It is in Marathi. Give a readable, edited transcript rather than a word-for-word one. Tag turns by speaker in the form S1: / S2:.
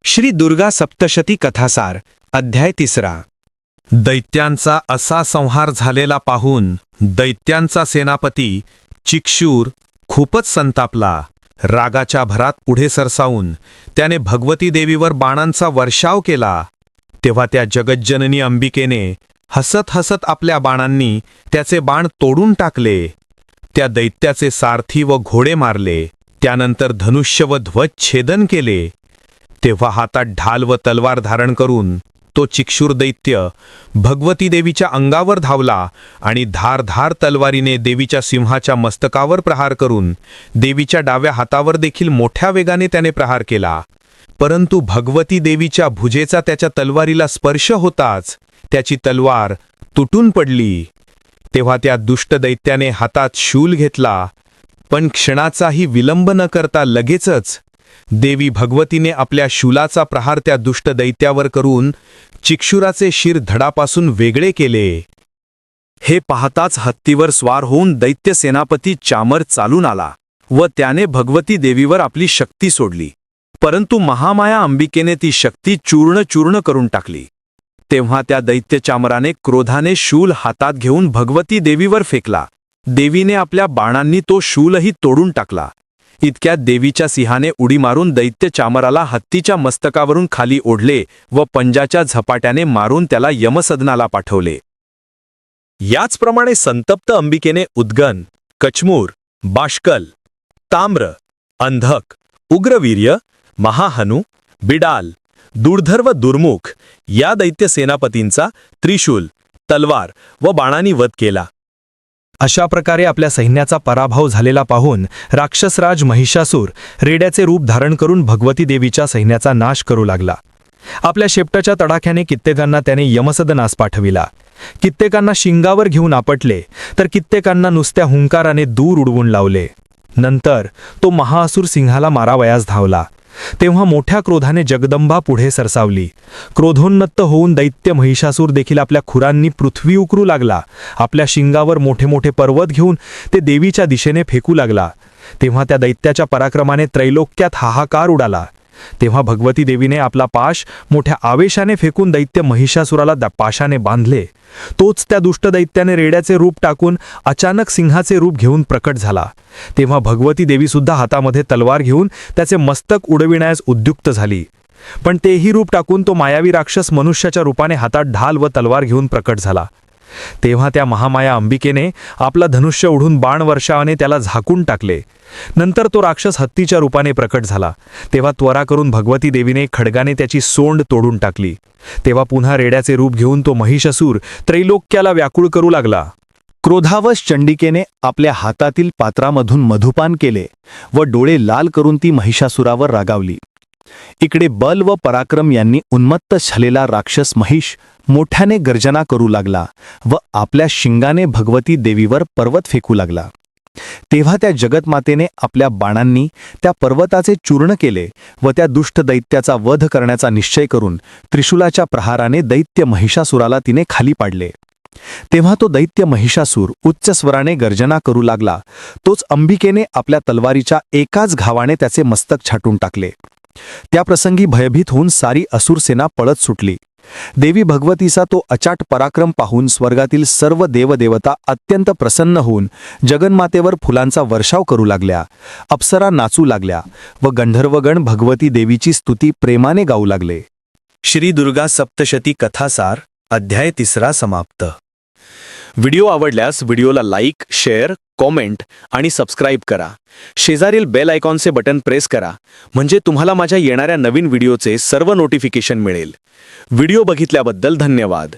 S1: श्री दुर्गा सप्तशती कथासार अध्याय 3. दैत्यांचा असा संहार झालेला पाहून दैत्यांचा सेनापती चिक्षूर खूपच संतापला. रागाच्या भरात पुढे सरसावून त्याने भगवती देवीवर बाणांचा वर्षाव केला. तेव्हा त्या जगज्जननी अंबिकेने हसत हसत आपल्या बाणांनी त्याचे बाण तोडून टाकले. त्या दैत्याचे सारथी व घोडे मारले. त्यानंतर धनुष्य व ध्वज छेदन केले. तेव्हा हातात ढाल व तलवार धारण करून तो चिक्षूर दैत्य भगवती देवीच्या अंगावर धावला आणि धारधार तलवारीने देवीच्या सिंहाच्या मस्तकावर प्रहार करून देवीच्या डाव्या हातावर देखील मोठ्या वेगाने त्याने प्रहार केला. परंतु भगवती देवीच्या भुजेचा त्याच्या तलवारीला स्पर्श होताच त्याची तलवार तुटून पडली. तेव्हा त्या दुष्ट दैत्याने हातात शूल घेतला, पण क्षणाचाही विलंब न करता लगेचच देवी भगवतीने आपल्या शूलाचा प्रहार त्या दुष्ट दैत्यावर करून चिक्षुराचे शिर धडापासून वेगळे केले.
S2: हे पाहताच हत्तीवर स्वार होऊन दैत्य सेनापती चामर चालून आला व त्याने भगवती देवीवर आपली शक्ती सोडली. परंतु महामाया अंबिकेने ती शक्ती चूर्ण चूर्ण करून टाकली. तेव्हा त्या दैत्य चामराने क्रोधाने शूल हातात घेऊन भगवती देवीवर फेकला. देवीने आपल्या बाणांनी तो शूलही तोडून टाकला. इतक्यात देवीच्या सिंहाने उडी मारून दैत्य चामराला हत्तीच्या मस्तकावरून खाली ओढले व पंजाच्या झपाट्याने मारून त्याला यमसदनाला पाठवले. याचप्रमाणे संतप्त अंबिकेने उद्गन, कचमूर, बाष्कल, ताम्र, अंधक, उग्रवीर्य, महाहनु, बिडाल, दुर्धर व दुर्मुख या दैत्य सेनापतींचा त्रिशूल, तलवार व बाणांनी वध केला.
S3: अशा प्रकारे आपल्या सैन्याचा पराभव झालेला पाहून राक्षसराज महिषासूर रेड्याचे रूप धारण करून भगवती देवीच्या सैन्याचा नाश करू लागला. आपल्या शेपटाच्या तडाख्याने कित्येकांना त्याने यमसदनास पाठविला. कित्येकांना शिंगावर घेऊन आपटले तर कित्येकांना नुसत्या हुंकाराने दूर उडवून लावले. नंतर तो महाअसुर सिंहाला मारावयास धावला. तेव्हा मोठ्या क्रोधाने जगदंबा पुढे सरसावली. क्रोधोन्नत होऊन दैत्य महिषासूर देखील आपल्या खुरांनी पृथ्वी उकरू लागला. आपल्या शिंगावर मोठे मोठे पर्वत घेऊन ते देवीच्या दिशेने फेकू लागला. तेव्हा त्या दैत्याच्या पराक्रमाने त्रैलोक्यात हाहाकार उडाला. तेव्हा भगवती देवीने आपला पाश मोठ्या आवेशाने फेकून दैत्य महिषासुराला पाशाने बांधले. तोच त्या दुष्ट दैत्याने रेड्याचे रूप टाकून अचानक सिंहाचे रूप घेऊन प्रकट झाला. तेव्हा भगवती देवीसुद्धा हातामध्ये तलवार घेऊन त्याचे मस्तक उडविण्यास उद्युक्त झाली. पण तेही रूप टाकून तो मायावी राक्षस मनुष्याच्या रूपाने हातात ढाल व तलवार घेऊन प्रकट झाला. तेव्हा त्या महामाया अंबिकेने आपला धनुष्य उडून बाणवर्षाने त्याला झाकून टाकले. नंतर तो राक्षस हत्तीच्या रूपाने प्रकट झाला. तेव्हा त्वरा करून भगवती देवीने खड्गाने त्याची सोंड तोडून टाकली. तेव्हा पुन्हा रेड्याचे रूप घेऊन तो महिषासूर त्रैलोक्याला व्याकुळ करू लागला.
S2: क्रोधावश चंडिकेने आपल्या हातातील पात्रामधून मधुपान केले व डोळे लाल करून ती महिषासुरावर रागावली. इकडे बल व पराक्रम यांनी उन्मत्त झालेला राक्षस महिष मोठ्याने गर्जना करू लागला व आपल्या शिंगाने भगवती देवीवर पर्वत फेकू लागला. तेव्हा त्या जगतमातेने आपल्या बाणांनी त्या पर्वताचे चूर्ण केले व त्या दुष्ट दैत्याचा वध करण्याचा निश्चय करून त्रिशूलाच्या प्रहाराने दैत्य महिषासुराला तिने खाली पाडले. तेव्हा तो दैत्य महिषासूर उच्च स्वराने गर्जना करू लागला. तोच अंबिकेने आपल्या तलवारीच्या एकाच घावाने त्याचे मस्तक छाटून टाकले. त्याप्रसंगी भयभीत होऊन सारी असुरसेना पळत सुटली. देवी भगवतीचा तो अचाट पराक्रम पाहून स्वर्गातील सर्व देवदेवता अत्यंत प्रसन्न होऊन जगन्मातेवर फुलांचा वर्षाव करू लागल्या. अप्सरा नाचू लागल्या व गंधर्वगण भगवती देवीची स्तुती प्रेमाने गाऊ लागले.
S1: श्री दुर्गा सप्तशती कथासार अध्याय 3 समाप्त.
S2: व्हिडिओ आवडल्यास व्हिडिओला लाईक, शेअर, कॉमेंट आणि सबस्क्राईब करा. शेजारील बेल आयकॉनचे बटन प्रेस करा म्हणजे तुम्हाला माझ्या येणाऱ्या नवीन व्हिडिओचे सर्व नोटिफिकेशन मिळेल. व्हिडिओ बघितल्याबद्दल धन्यवाद.